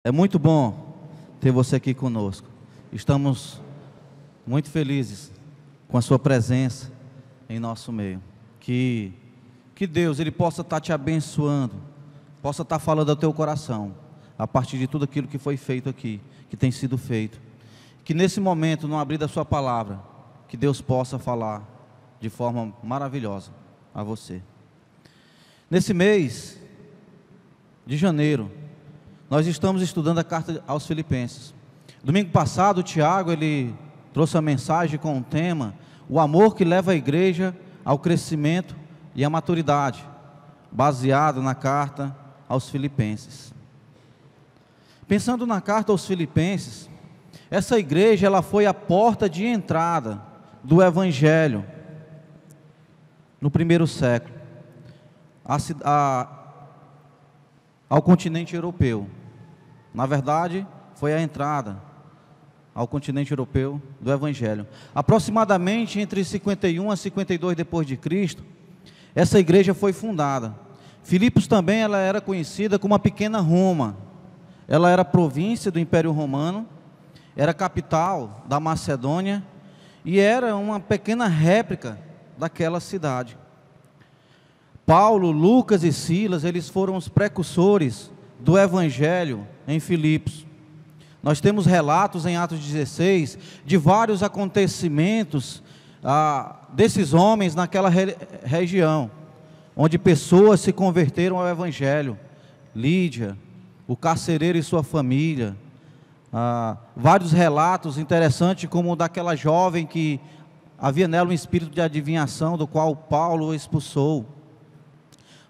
É muito bom ter você aqui conosco. Estamos muito felizes com a sua presença em nosso meio. Que Deus ele possa estar te abençoando, possa estar falando ao teu coração, a partir de tudo aquilo que foi feito aqui, que tem sido feito. Que nesse momento, no abrir da sua palavra, que Deus possa falar de forma maravilhosa a você. Nesse mês de janeiro, nós estamos estudando a carta aos Filipenses. Domingo passado, o Tiago, ele trouxe a mensagem com o tema: o amor que leva a igreja ao crescimento e à maturidade, baseado na carta aos Filipenses. Pensando na carta aos Filipenses, essa igreja, ela foi a porta de entrada do Evangelho no primeiro século, ao continente europeu. Na verdade, foi a entrada ao continente europeu do Evangelho. Aproximadamente entre 51 a 52 depois de Cristo, essa igreja foi fundada. Filipos também ela era conhecida como a pequena Roma. Ela era província do Império Romano, era capital da Macedônia e era uma pequena réplica daquela cidade. Paulo, Lucas e Silas, eles foram os precursores do Evangelho em Filipos. Nós temos relatos em Atos 16 de vários acontecimentos desses homens naquela região, onde pessoas se converteram ao Evangelho. Lídia, o carcereiro e sua família, vários relatos interessantes, como o daquela jovem que havia nela um espírito de adivinhação, do qual Paulo o expulsou.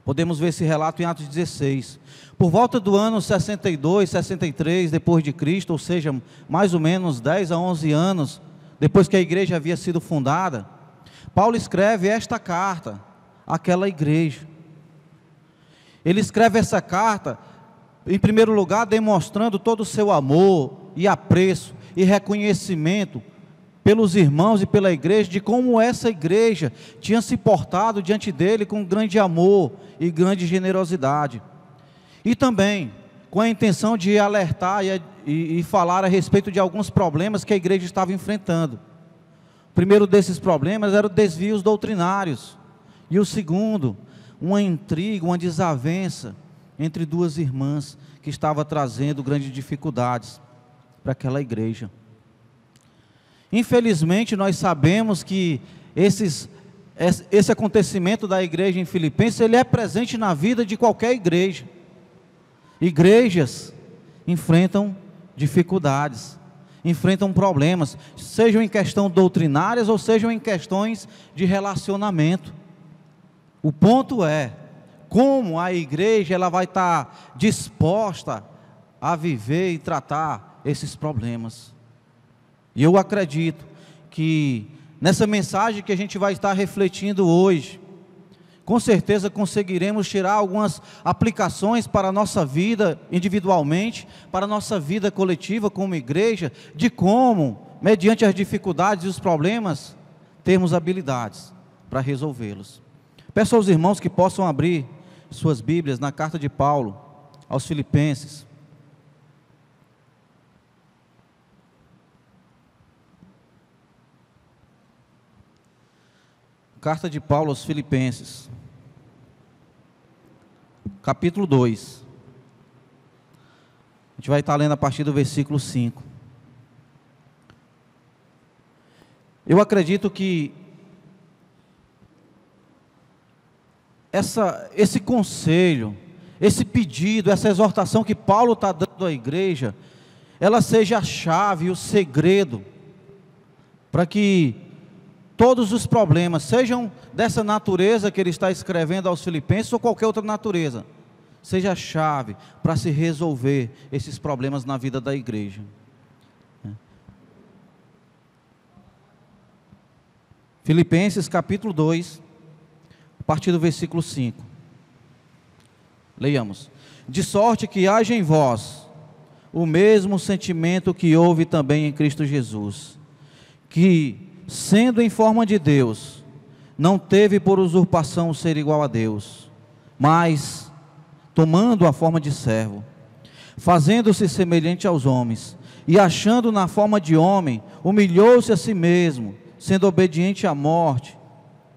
Podemos ver esse relato em Atos 16. Por volta do ano 62, 63 depois de Cristo, ou seja, mais ou menos 10 a 11 anos depois que a igreja havia sido fundada, Paulo escreve esta carta àquela igreja. Ele escreve essa carta, em primeiro lugar, demonstrando todo o seu amor e apreço e reconhecimento pelos irmãos e pela igreja, de como essa igreja tinha se portado diante dele com grande amor e grande generosidade. E também com a intenção de alertar e falar a respeito de alguns problemas que a igreja estava enfrentando. O primeiro desses problemas era os desvios doutrinários, e o segundo, uma intriga, uma desavença entre duas irmãs, que estava trazendo grandes dificuldades para aquela igreja. Infelizmente, nós sabemos que esse acontecimento da igreja em Filipenses, ele é presente na vida de qualquer igreja. Igrejas enfrentam dificuldades, enfrentam problemas, sejam em questão doutrinárias ou sejam em questões de relacionamento. O ponto é, como a igreja ela vai estar disposta a viver e tratar esses problemas. E eu acredito que nessa mensagem que a gente vai estar refletindo hoje, com certeza conseguiremos tirar algumas aplicações para a nossa vida individualmente, para a nossa vida coletiva como igreja, de como, mediante as dificuldades e os problemas, termos habilidades para resolvê-los. Peço aos irmãos que possam abrir suas Bíblias na carta de Paulo aos Filipenses. Carta de Paulo aos Filipenses, capítulo 2. A gente vai estar lendo a partir do versículo 5. Eu acredito que esse conselho, esse pedido, essa exortação que Paulo está dando à igreja, ela seja a chave, o segredo, para que todos os problemas, sejam dessa natureza que ele está escrevendo aos Filipenses ou qualquer outra natureza, seja a chave para se resolver esses problemas na vida da igreja. Filipenses capítulo 2, a partir do versículo 5. Leiamos. De sorte que haja em vós o mesmo sentimento que houve também em Cristo Jesus, que, sendo em forma de Deus, não teve por usurpação ser igual a Deus, mas, tomando a forma de servo, fazendo-se semelhante aos homens, e achando na forma de homem, humilhou-se a si mesmo, sendo obediente à morte,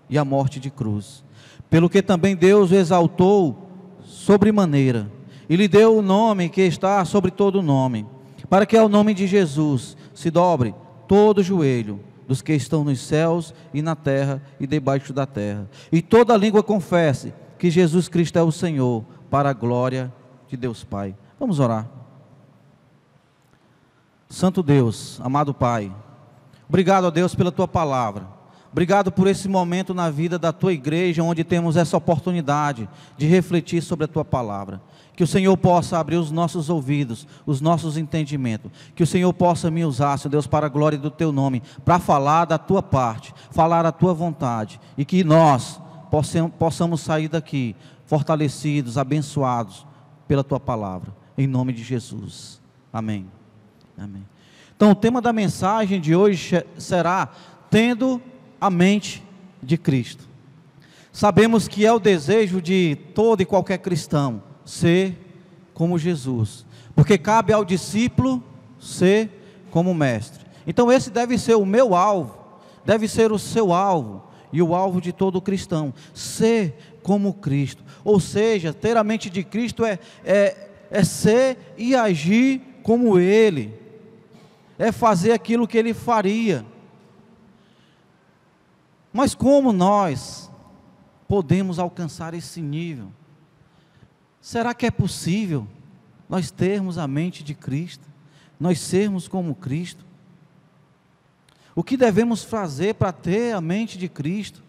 e à morte de cruz. Pelo que também Deus o exaltou sobremaneira, e lhe deu o nome que está sobre todo nome, para que ao nome de Jesus se dobre todo o joelho, dos que estão nos céus e na terra e debaixo da terra, e toda língua confesse que Jesus Cristo é o Senhor, para a glória de Deus Pai. Vamos orar. Santo Deus, amado Pai, obrigado a Deus pela Tua palavra, obrigado por esse momento na vida da Tua igreja, onde temos essa oportunidade de refletir sobre a Tua palavra. Que o Senhor possa abrir os nossos ouvidos, os nossos entendimentos, que o Senhor possa me usar, Senhor Deus, para a glória do Teu nome, para falar da Tua parte, falar a Tua vontade, e que nós possamos sair daqui fortalecidos, abençoados pela Tua palavra, em nome de Jesus, amém. Amém. Então o tema da mensagem de hoje será tendo a mente de Cristo. Sabemos que é o desejo de todo e qualquer cristão ser como Jesus, porque cabe ao discípulo ser como o mestre. Então esse deve ser o meu alvo, deve ser o seu alvo e o alvo de todo cristão, ser como Cristo. Ou seja, ter a mente de Cristo é ser e agir como Ele, é fazer aquilo que Ele faria. Mas como nós podemos alcançar esse nível? Será que é possível nós termos a mente de Cristo, nós sermos como Cristo? O que devemos fazer para ter a mente de Cristo,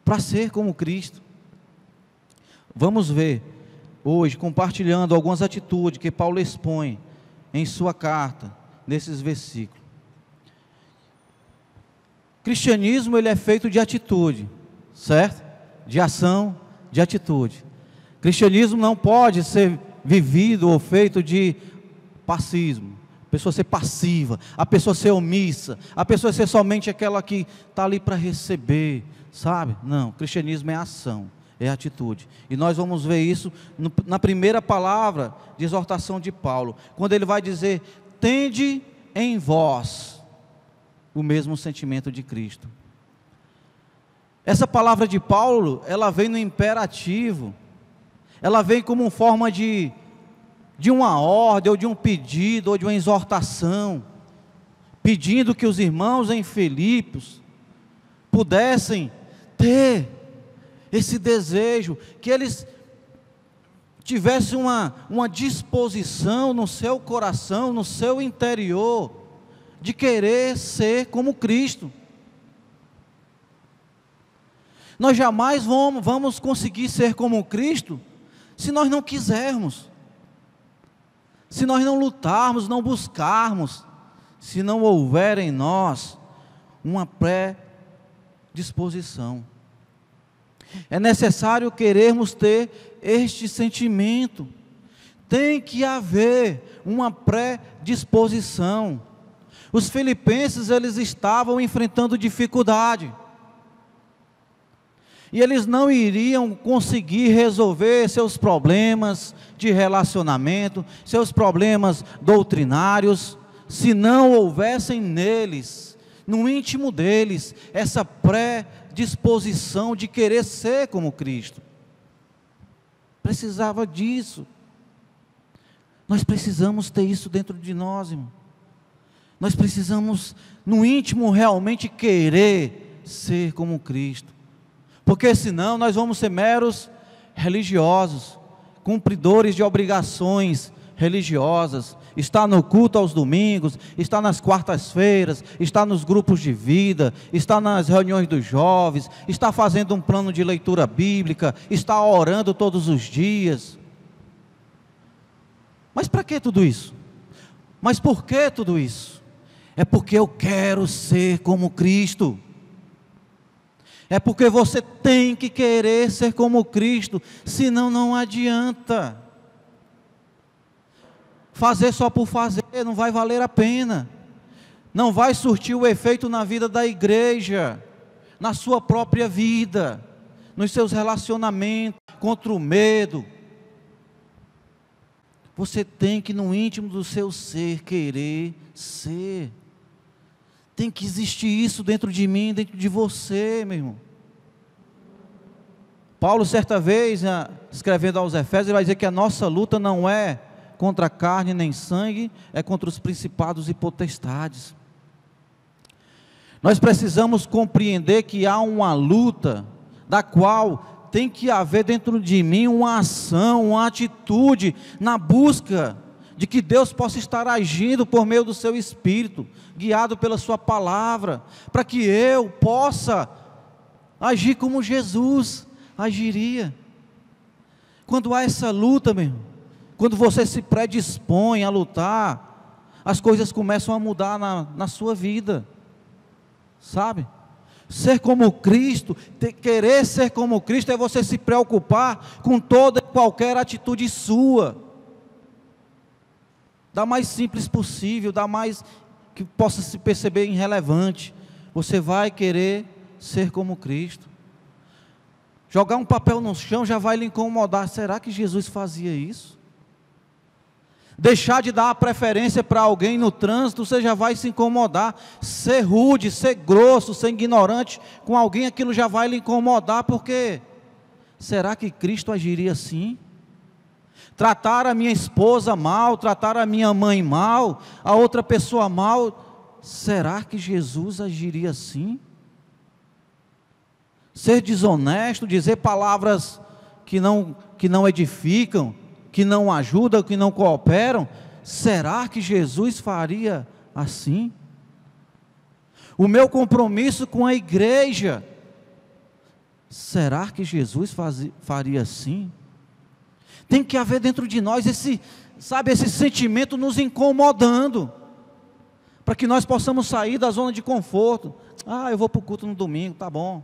para ser como Cristo? Vamos ver hoje, compartilhando algumas atitudes que Paulo expõe em sua carta, nesses versículos. Cristianismo, ele é feito de atitude, certo? De ação, de atitude. Cristianismo não pode ser vivido ou feito de passismo, a pessoa ser passiva, a pessoa ser omissa, a pessoa ser somente aquela que está ali para receber, sabe? Não, cristianismo é ação, é atitude, e nós vamos ver isso na primeira palavra de exortação de Paulo, quando ele vai dizer: tende em vós o mesmo sentimento de Cristo. Essa palavra de Paulo, ela vem no imperativo, ela vem como uma forma de uma ordem, ou de um pedido, ou de uma exortação, pedindo que os irmãos em Filipos pudessem ter esse desejo, que eles tivessem uma disposição no seu coração, no seu interior, de querer ser como Cristo. Nós jamais vamos conseguir ser como Cristo se nós não quisermos, se nós não lutarmos, não buscarmos, se não houver em nós uma predisposição. É necessário querermos ter este sentimento, tem que haver uma predisposição. Os filipenses, eles estavam enfrentando dificuldade, e eles não iriam conseguir resolver seus problemas de relacionamento, seus problemas doutrinários, se não houvessem neles, no íntimo deles, essa predisposição de querer ser como Cristo. Precisava disso. Nós precisamos ter isso dentro de nós, irmão. Nós precisamos, no íntimo, realmente querer ser como Cristo. Porque senão nós vamos ser meros religiosos, cumpridores de obrigações religiosas, está no culto aos domingos, está nas quartas-feiras, está nos grupos de vida, está nas reuniões dos jovens, está fazendo um plano de leitura bíblica, está orando todos os dias. Mas para que tudo isso? Mas por que tudo isso? É porque eu quero ser como Cristo. É porque você tem que querer ser como Cristo, senão não adianta. Fazer só por fazer não vai valer a pena, não vai surtir o efeito na vida da igreja, na sua própria vida, nos seus relacionamentos, contra o medo. Você tem que, no íntimo do seu ser, querer ser. Tem que existir isso dentro de mim, dentro de você, meu irmão. Paulo, certa vez, escrevendo aos Efésios, ele vai dizer que a nossa luta não é contra a carne nem sangue, é contra os principados e potestades. Nós precisamos compreender que há uma luta, da qual tem que haver dentro de mim uma ação, uma atitude, na busca de que Deus possa estar agindo por meio do seu Espírito, guiado pela sua palavra, para que eu possa agir como Jesus agiria. Quando há essa luta, meu irmão, quando você se predispõe a lutar, as coisas começam a mudar na sua vida, sabe? Ser como Cristo, querer ser como Cristo, é você se preocupar com toda e qualquer atitude sua, da mais simples possível, da mais que possa se perceber irrelevante. Você vai querer ser como Cristo. Jogar um papel no chão já vai lhe incomodar. Será que Jesus fazia isso? Deixar de dar a preferência para alguém no trânsito, você já vai se incomodar. Ser rude, ser grosso, ser ignorante com alguém, aquilo já vai lhe incomodar. Por quê? Será que Cristo agiria assim? Tratar a minha esposa mal, tratar a minha mãe mal, a outra pessoa mal, será que Jesus agiria assim? Ser desonesto, dizer palavras que não edificam, que não ajudam, que não cooperam, será que Jesus faria assim? O meu compromisso com a igreja, será que Jesus faria assim? Tem que haver dentro de nós esse sentimento nos incomodando, para que nós possamos sair da zona de conforto. Eu vou para o culto no domingo, tá bom.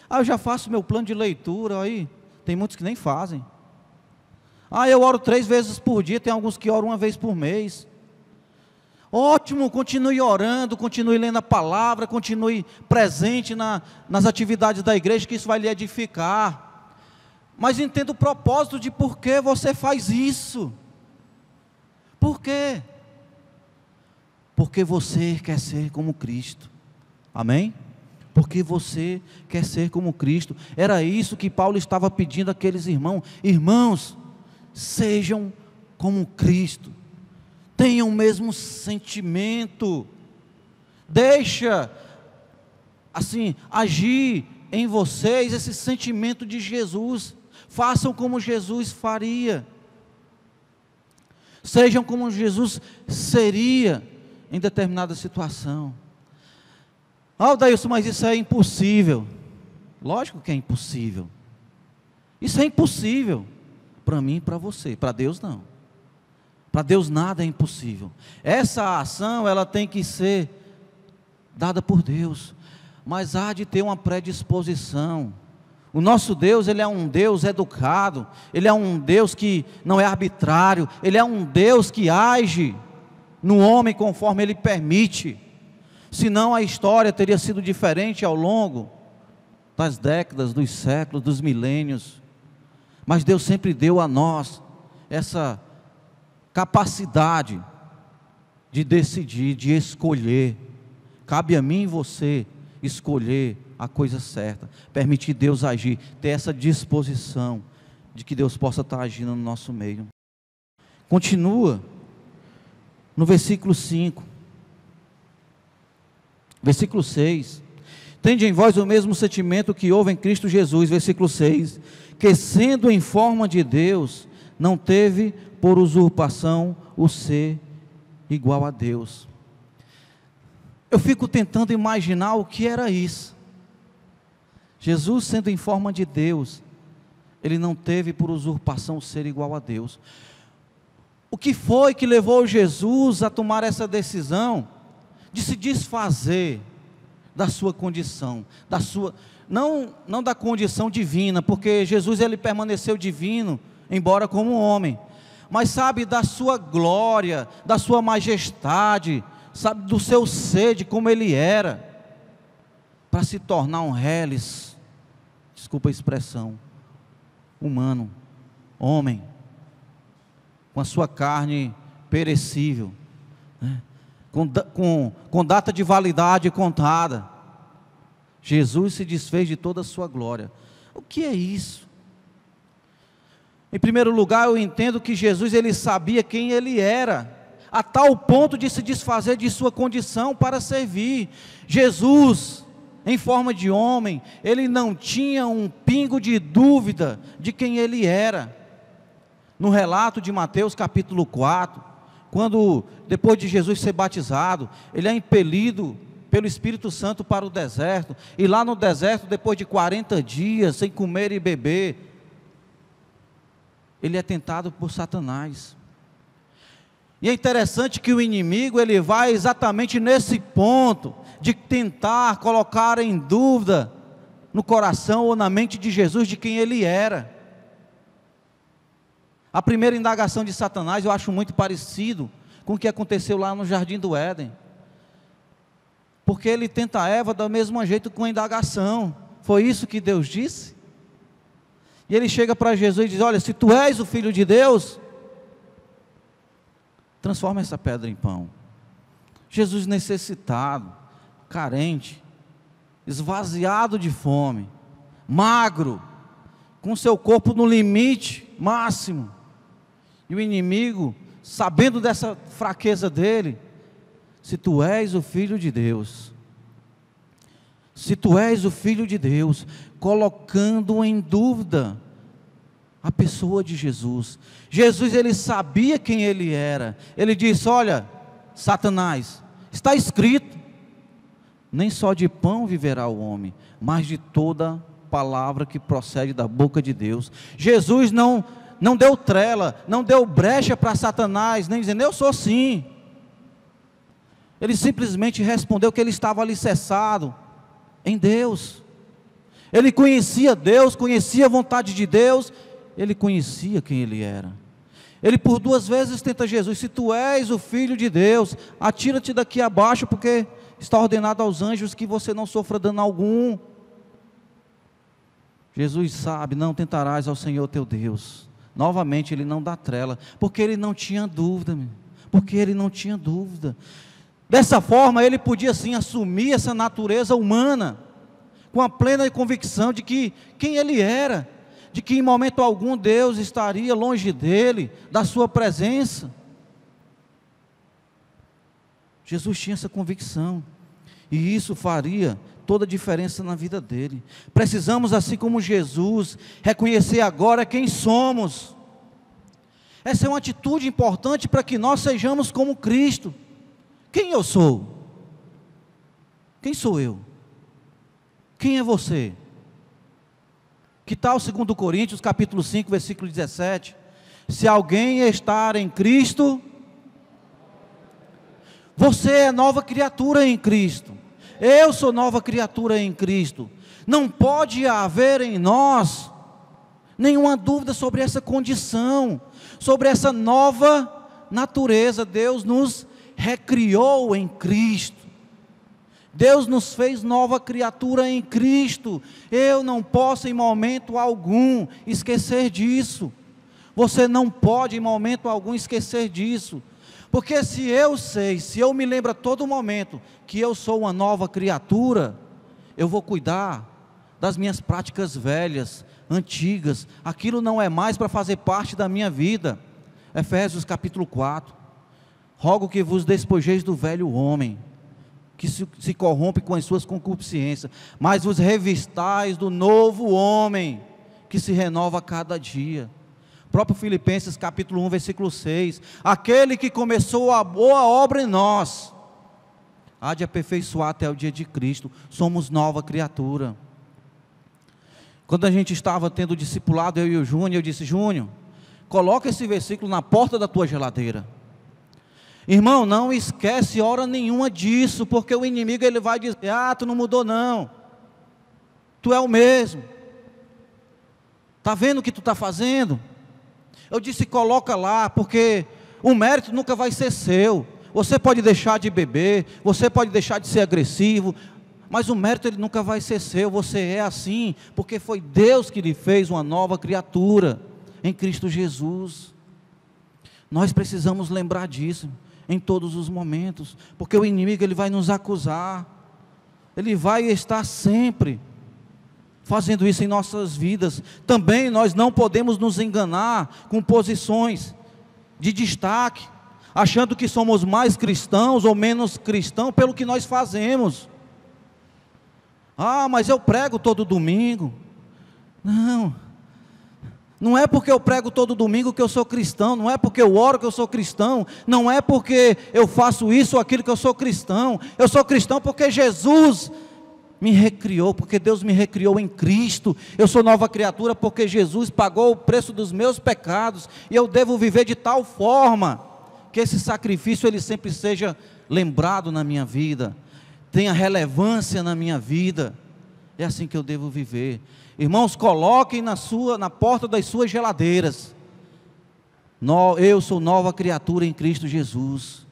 Eu já faço meu plano de leitura, aí tem muitos que nem fazem. Eu oro 3 vezes por dia, tem alguns que oram 1 vez por mês. Ótimo, continue orando, continue lendo a palavra, continue presente nas atividades da igreja, que isso vai lhe edificar. Mas entenda o propósito de por que você faz isso. Por quê? Porque você quer ser como Cristo. Amém? Porque você quer ser como Cristo. Era isso que Paulo estava pedindo àqueles irmãos. Irmãos, sejam como Cristo. Tenham o mesmo sentimento. Deixa, assim, agir em vocês esse sentimento de Jesus. Façam como Jesus faria. Sejam como Jesus seria em determinada situação. Daílson, mas isso é impossível. Lógico que é impossível. Isso é impossível para mim e para você. Para Deus não. Para Deus nada é impossível. Essa ação, ela tem que ser dada por Deus, mas há de ter uma predisposição. O nosso Deus, Ele é um Deus educado, Ele é um Deus que não é arbitrário, Ele é um Deus que age no homem conforme Ele permite. Senão a história teria sido diferente ao longo das décadas, dos séculos, dos milênios. Mas Deus sempre deu a nós essa capacidade de decidir, de escolher. Cabe a mim e você escolher a coisa certa, permitir Deus agir, ter essa disposição de que Deus possa estar agindo no nosso meio. Continua no versículo 5, versículo 6, tende em vós o mesmo sentimento que houve em Cristo Jesus, versículo 6, que sendo em forma de Deus, não teve por usurpação o ser igual a Deus. Eu fico tentando imaginar o que era isso. Jesus, sendo em forma de Deus, Ele não teve por usurpação o ser igual a Deus. O que foi que levou Jesus a tomar essa decisão de se desfazer da sua condição, não da condição divina, porque Jesus, Ele permaneceu divino, embora como homem, mas sabe, da sua glória, da sua majestade, sabe, do seu ser, de como Ele era, para se tornar um reles, desculpa a expressão, humano, homem, com a sua carne perecível, né? com data de validade contada. Jesus se desfez de toda a sua glória. O que é isso? Em primeiro lugar, eu entendo que Jesus, ele sabia quem ele era, a tal ponto de se desfazer de sua condição para servir. Jesus, em forma de homem, ele não tinha um pingo de dúvida de quem ele era. No relato de Mateus capítulo 4, quando depois de Jesus ser batizado, ele é impelido pelo Espírito Santo para o deserto, e lá no deserto, depois de 40 dias, sem comer e beber, ele é tentado por Satanás. E é interessante que o inimigo, ele vai exatamente nesse ponto, de tentar colocar em dúvida, no coração ou na mente de Jesus, de quem ele era. A primeira indagação de Satanás, eu acho muito parecido com o que aconteceu lá no Jardim do Éden, porque ele tenta Eva do mesmo jeito com a indagação. Foi isso que Deus disse? E ele chega para Jesus e diz: olha, se tu és o Filho de Deus, transforma essa pedra em pão. Jesus necessitado, carente, esvaziado de fome, magro, com seu corpo no limite máximo, e o inimigo, sabendo dessa fraqueza dele: se tu és o Filho de Deus, se tu és o Filho de Deus, colocando em dúvida a pessoa de Jesus. Jesus, ele sabia quem ele era. Ele disse: olha, Satanás, está escrito, nem só de pão viverá o homem, mas de toda palavra que procede da boca de Deus. Jesus não deu trela, não deu brecha para Satanás, nem dizendo: eu sou sim. Ele simplesmente respondeu que ele estava alicerçado em Deus. Ele conhecia Deus, conhecia a vontade de Deus, ele conhecia quem ele era. Ele por 2 vezes tenta Jesus: se tu és o Filho de Deus, atira-te daqui abaixo, porque está ordenado aos anjos que você não sofra dano algum. Jesus sabe: não tentarás ao Senhor teu Deus. Novamente ele não dá trela, porque ele não tinha dúvida, porque ele não tinha dúvida. Dessa forma ele podia sim assumir essa natureza humana, com a plena convicção de que quem ele era, de que em momento algum Deus estaria longe dele, da sua presença. Jesus tinha essa convicção, e isso faria toda a diferença na vida dele. Precisamos, assim como Jesus, reconhecer agora quem somos. Essa é uma atitude importante para que nós sejamos como Cristo. Quem eu sou? Quem sou eu? Quem é você? Que tal 2 Coríntios capítulo 5, versículo 17? Se alguém estar em Cristo, você é nova criatura em Cristo. Eu sou nova criatura em Cristo. Não pode haver em nós nenhuma dúvida sobre essa condição, sobre essa nova natureza. Deus nos recriou em Cristo. Deus nos fez nova criatura em Cristo. Eu não posso em momento algum esquecer disso. Você não pode em momento algum esquecer disso. Porque se eu me lembro a todo momento que eu sou uma nova criatura, eu vou cuidar das minhas práticas velhas, antigas. Aquilo não é mais para fazer parte da minha vida. Efésios capítulo 4. Rogo que vos despojeis do velho homem, que se corrompe com as suas concupiscências, mas vos revistais do novo homem, que se renova a cada dia. Próprio Filipenses capítulo 1, versículo 6, aquele que começou a boa obra em nós, há de aperfeiçoar até o dia de Cristo. Somos nova criatura. Quando a gente estava tendo discipulado, eu e o Júnior, eu disse: Júnior, coloca esse versículo na porta da tua geladeira. Irmão, não esquece hora nenhuma disso, porque o inimigo ele vai dizer: ah, tu não mudou não, tu é o mesmo, está vendo o que tu está fazendo? Eu disse: coloca lá, porque o mérito nunca vai ser seu. Você pode deixar de beber, você pode deixar de ser agressivo, Mas o mérito ele nunca vai ser seu, você é assim, porque foi Deus que lhe fez uma nova criatura em Cristo Jesus. Nós precisamos lembrar disso em todos os momentos, porque o inimigo ele vai nos acusar, ele vai estar sempre fazendo isso em nossas vidas. Também nós não podemos nos enganar com posições de destaque, achando que somos mais cristãos ou menos cristãos pelo que nós fazemos. Ah, mas eu prego todo domingo. Não é porque eu prego todo domingo que eu sou cristão, não é porque eu oro que eu sou cristão, não é porque eu faço isso ou aquilo que eu sou cristão. Eu sou cristão porque Jesus me recriou, porque Deus me recriou em Cristo. Eu sou nova criatura porque Jesus pagou o preço dos meus pecados, e eu devo viver de tal forma que esse sacrifício ele sempre seja lembrado na minha vida, tenha relevância na minha vida. É assim que eu devo viver. Irmãos, coloquem na porta das suas geladeiras: eu sou nova criatura em Cristo Jesus.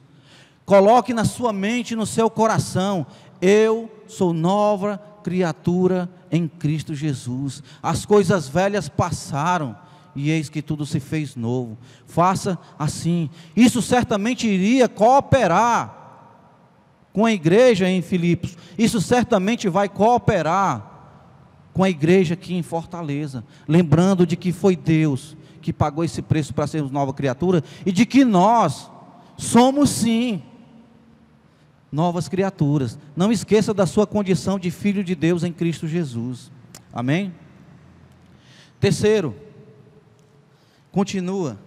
Coloque na sua mente e no seu coração: eu sou nova criatura em Cristo Jesus. As coisas velhas passaram e eis que tudo se fez novo. Faça assim. Isso certamente iria cooperar com a igreja em Filipos. Isso certamente vai cooperar com a igreja aqui em Fortaleza, lembrando de que foi Deus que pagou esse preço para sermos nova criatura, e de que nós somos sim novas criaturas. Não esqueça da sua condição de filho de Deus em Cristo Jesus. Amém? Terceiro, continua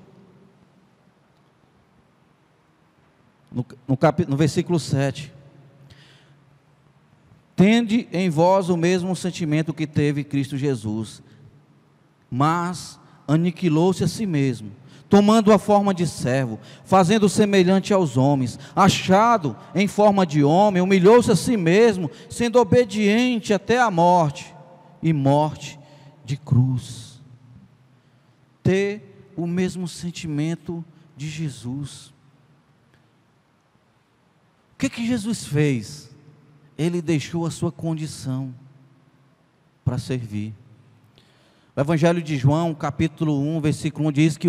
no versículo 7. Tende em vós o mesmo sentimento que teve Cristo Jesus, mas aniquilou-se a si mesmo, tomando a forma de servo, fazendo semelhante aos homens, achado em forma de homem, humilhou-se a si mesmo, sendo obediente até a morte, e morte de cruz. Ter o mesmo sentimento de Jesus. O que Jesus fez? Ele deixou a sua condição para servir. O Evangelho de João, capítulo 1, versículo 1, diz que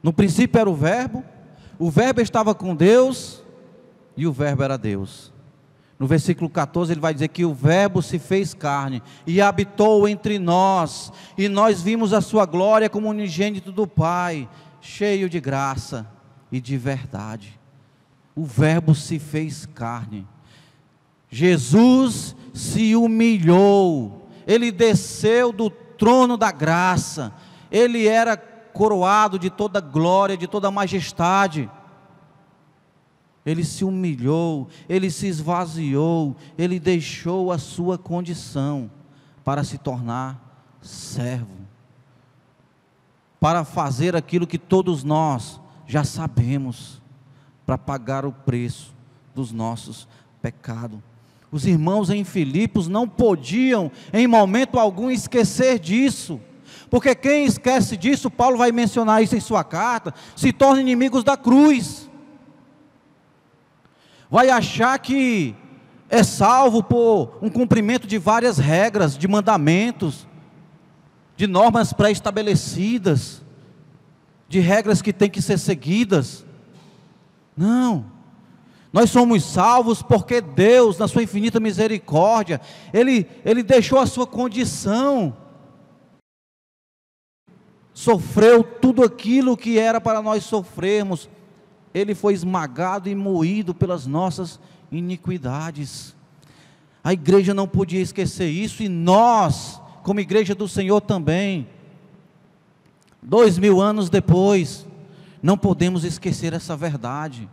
no princípio era o Verbo estava com Deus, e o Verbo era Deus. No versículo 14 ele vai dizer que o Verbo se fez carne, e habitou entre nós, e nós vimos a sua glória como unigênito do Pai, cheio de graça e de verdade. O Verbo se fez carne. Jesus se humilhou, ele desceu do trono da graça, ele era coroado de toda glória, de toda majestade. Ele se humilhou, ele se esvaziou, ele deixou a sua condição para se tornar servo, para fazer aquilo que todos nós já sabemos, para pagar o preço dos nossos pecados. Os irmãos em Filipos não podiam em momento algum esquecer disso, porque quem esquece disso, Paulo vai mencionar isso em sua carta, se torna inimigos da cruz, vai achar que é salvo por um cumprimento de várias regras, de mandamentos, de normas pré-estabelecidas, de regras que têm que ser seguidas. Não, nós somos salvos porque Deus, na sua infinita misericórdia, Ele deixou a sua condição, sofreu tudo aquilo que era para nós sofrermos, Ele foi esmagado e moído pelas nossas iniquidades. A igreja não podia esquecer isso, e nós, como igreja do Senhor também, 2000 anos depois, não podemos esquecer essa verdade.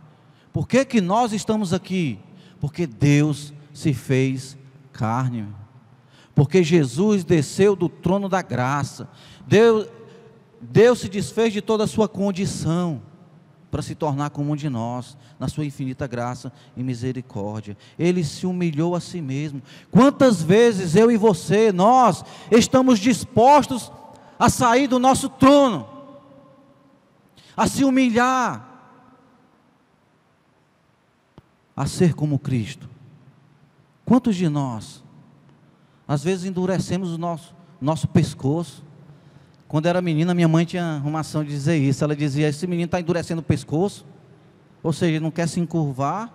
Por que que nós estamos aqui? Porque Deus se fez carne, porque Jesus desceu do trono da graça, Deus se desfez de toda a sua condição, para se tornar como um de nós, na sua infinita graça e misericórdia. Ele se humilhou a si mesmo. Quantas vezes eu e você, nós estamos dispostos a sair do nosso trono, a se humilhar, a ser como Cristo, Quantos de nós, às vezes, endurecemos o nosso pescoço? Quando era menina, minha mãe tinha arrumação de dizer isso. Ela dizia: esse menino está endurecendo o pescoço. Ou seja, ele não quer se encurvar,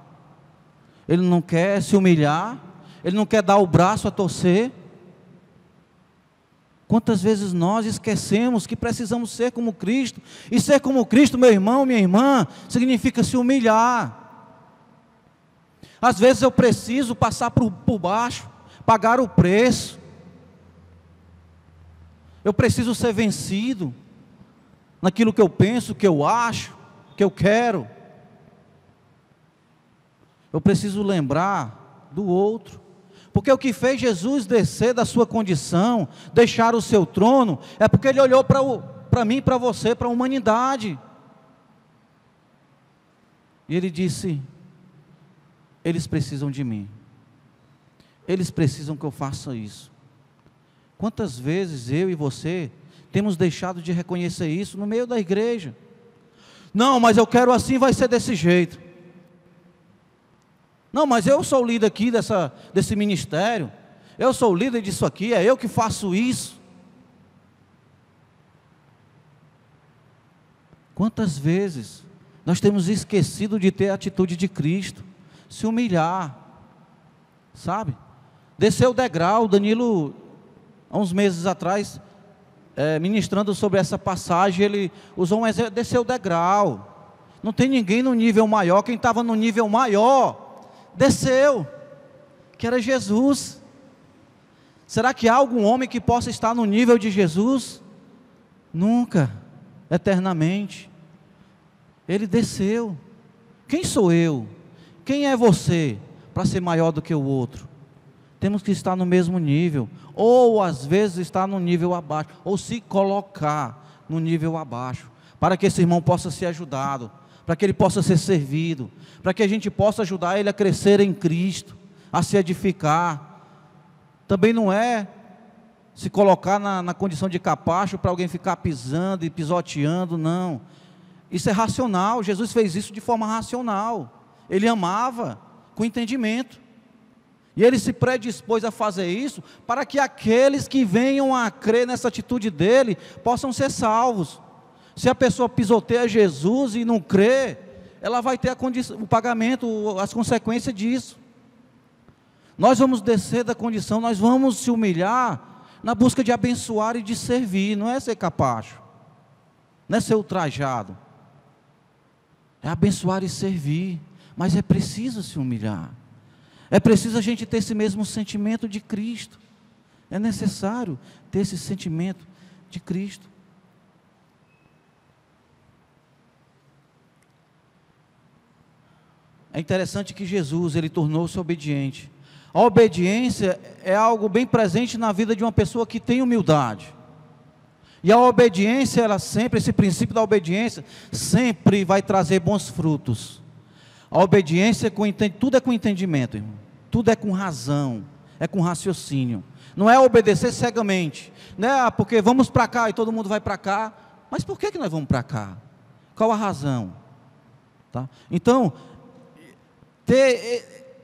ele não quer se humilhar, ele não quer dar o braço a torcer. Quantas vezes nós esquecemos que precisamos ser como Cristo? E ser como Cristo, meu irmão, minha irmã, significa se humilhar. Às vezes eu preciso passar por baixo, pagar o preço. Eu preciso ser vencido naquilo que eu penso, que eu acho, que eu quero. Eu preciso lembrar do outro. Porque o que fez Jesus descer da sua condição, deixar o seu trono, é porque Ele olhou para mim, para você, para a humanidade. E Ele disse: eles precisam de mim. Eles precisam que eu faça isso. Quantas vezes eu e você temos deixado de reconhecer isso no meio da igreja? Não, mas eu quero assim, vai ser desse jeito. Não, mas eu sou o líder aqui desse ministério, eu sou o líder disso aqui, é eu que faço isso. Quantas vezes nós temos esquecido de ter a atitude de Cristo, se humilhar, sabe? Descer o degrau. Danilo, há uns meses atrás, ministrando sobre essa passagem, ele usou um exemplo: descer o degrau. Não tem ninguém no nível maior. Quem estava no nível maior desceu, que era Jesus. Será que há algum homem que possa estar no nível de Jesus? Nunca, eternamente. Ele desceu. Quem sou eu? Quem é você para ser maior do que o outro? Temos que estar no mesmo nível, ou às vezes estar no nível abaixo, ou se colocar no nível abaixo, para que esse irmão possa ser ajudado, para que ele possa ser servido, para que a gente possa ajudar ele a crescer em Cristo, a se edificar. Também não é se colocar na condição de capacho para alguém ficar pisando e pisoteando, não. Isso é racional. Jesus fez isso de forma racional. Ele amava com entendimento, e Ele se predispôs a fazer isso para que aqueles que venham a crer nessa atitude dEle possam ser salvos. Se a pessoa pisoteia Jesus e não crê, ela vai ter o pagamento, as consequências disso. Nós vamos descer da condição, nós vamos se humilhar na busca de abençoar e de servir. Não é ser capacho, não é ser ultrajado, é abençoar e servir. Mas é preciso se humilhar, é preciso a gente ter esse mesmo sentimento de Cristo. É necessário ter esse sentimento de Cristo. É interessante que Jesus, Ele tornou-se obediente. A obediência é algo bem presente na vida de uma pessoa que tem humildade. E a obediência, ela sempre, esse princípio da obediência, sempre vai trazer bons frutos. A obediência, tudo é com entendimento, irmão. Tudo é com razão, é com raciocínio. Não é obedecer cegamente, né? Porque vamos para cá e todo mundo vai para cá. Mas por que nós vamos para cá? Qual a razão? Tá? Então,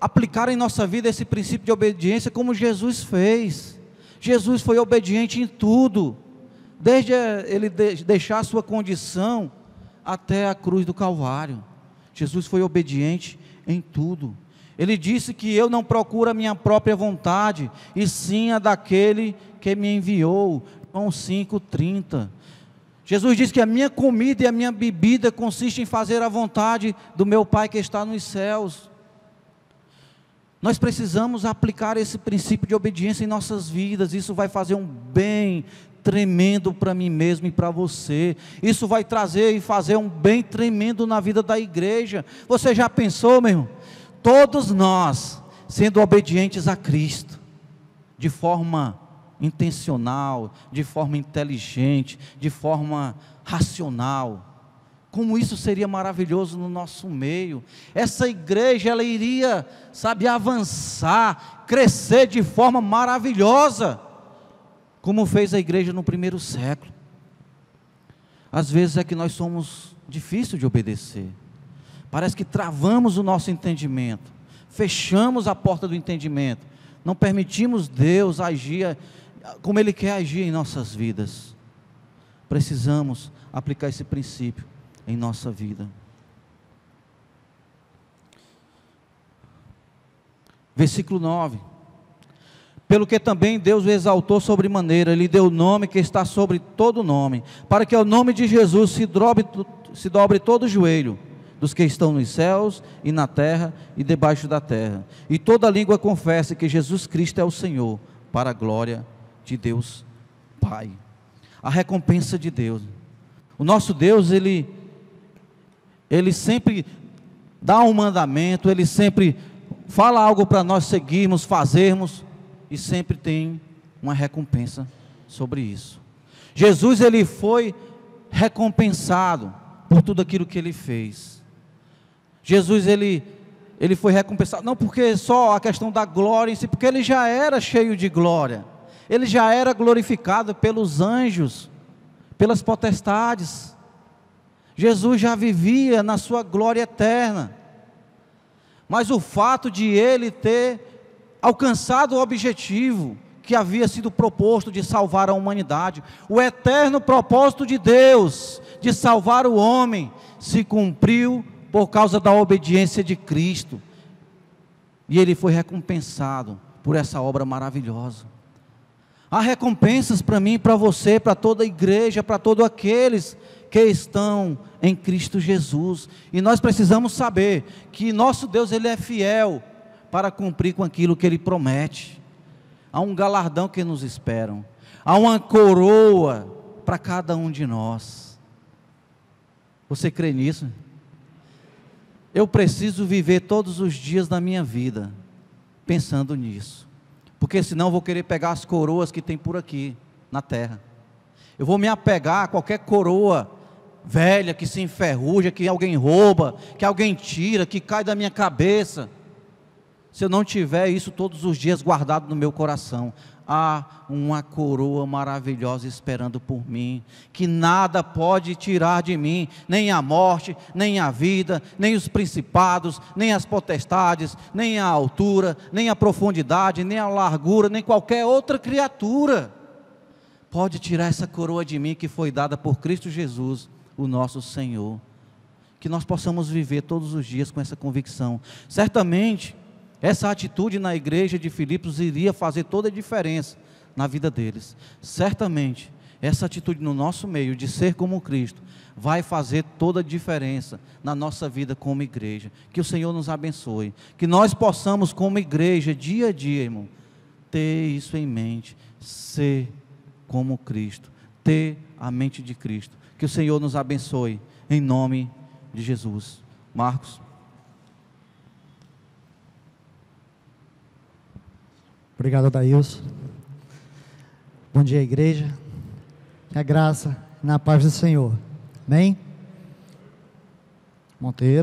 aplicar em nossa vida esse princípio de obediência como Jesus fez. Jesus foi obediente em tudo, desde Ele deixar a sua condição até a cruz do Calvário. Jesus foi obediente em tudo. Ele disse que eu não procuro a minha própria vontade, e sim a daquele que me enviou. João 5:30. Jesus disse que a minha comida e a minha bebida consiste em fazer a vontade do meu Pai que está nos céus. Nós precisamos aplicar esse princípio de obediência em nossas vidas. Isso vai fazer um bem tremendo para mim mesmo e para você. Isso vai trazer e fazer um bem tremendo na vida da igreja. Você já pensou, meu irmão? Todos nós sendo obedientes a Cristo, de forma intencional, de forma inteligente, de forma racional. Como isso seria maravilhoso no nosso meio. Essa igreja, ela iria, avançar, crescer de forma maravilhosa, como fez a igreja no primeiro século. Às vezes é que nós somos difíceis de obedecer. Parece que travamos o nosso entendimento, fechamos a porta do entendimento, não permitimos Deus agir como Ele quer agir em nossas vidas. Precisamos aplicar esse princípio em nossa vida. Versículo 9. Pelo que também Deus o exaltou sobremaneira, lhe deu o nome que está sobre todo nome, para que ao nome de Jesus se dobre todo o joelho, dos que estão nos céus e na terra e debaixo da terra, e toda língua confesse que Jesus Cristo é o Senhor, para a glória de Deus Pai. A recompensa de Deus. O nosso Deus, Ele sempre dá um mandamento, Ele sempre fala algo para nós seguirmos, fazermos, e sempre tem uma recompensa sobre isso. Jesus, Ele foi recompensado por tudo aquilo que Ele fez. Jesus, Ele foi recompensado, não porque só a questão da glória em si, porque Ele já era cheio de glória, Ele já era glorificado pelos anjos, pelas potestades. Jesus já vivia na sua glória eterna, mas o fato de Ele ter alcançado o objetivo que havia sido proposto de salvar a humanidade, o eterno propósito de Deus de salvar o homem, se cumpriu por causa da obediência de Cristo, e Ele foi recompensado por essa obra maravilhosa. Há recompensas para mim, para você, para toda a igreja, para todos aqueles que estão em Cristo Jesus, e nós precisamos saber que nosso Deus, Ele é fiel para cumprir com aquilo que Ele promete. Há um galardão que nos espera, há uma coroa para cada um de nós. Você crê nisso? Eu preciso viver todos os dias da minha vida pensando nisso, porque senão eu vou querer pegar as coroas que tem por aqui na terra. Eu vou me apegar a qualquer coroa velha que se enferruja, que alguém rouba, que alguém tira, que cai da minha cabeça. Se eu não tiver isso todos os dias guardado no meu coração, há uma coroa maravilhosa esperando por mim, que nada pode tirar de mim, nem a morte, nem a vida, nem os principados, nem as potestades, nem a altura, nem a profundidade, nem a largura, nem qualquer outra criatura pode tirar essa coroa de mim que foi dada por Cristo Jesus, o nosso Senhor. Que nós possamos viver todos os dias com essa convicção. Certamente essa atitude na igreja de Filipos iria fazer toda a diferença na vida deles. Certamente, essa atitude no nosso meio, de ser como Cristo, vai fazer toda a diferença na nossa vida como igreja. Que o Senhor nos abençoe. Que nós possamos, como igreja, dia a dia, irmão, ter isso em mente. Ser como Cristo. Ter a mente de Cristo. Que o Senhor nos abençoe, em nome de Jesus. Marcos. Obrigado, Adailson. Bom dia, igreja. Que a graça, na paz do Senhor. Amém? Monteiro.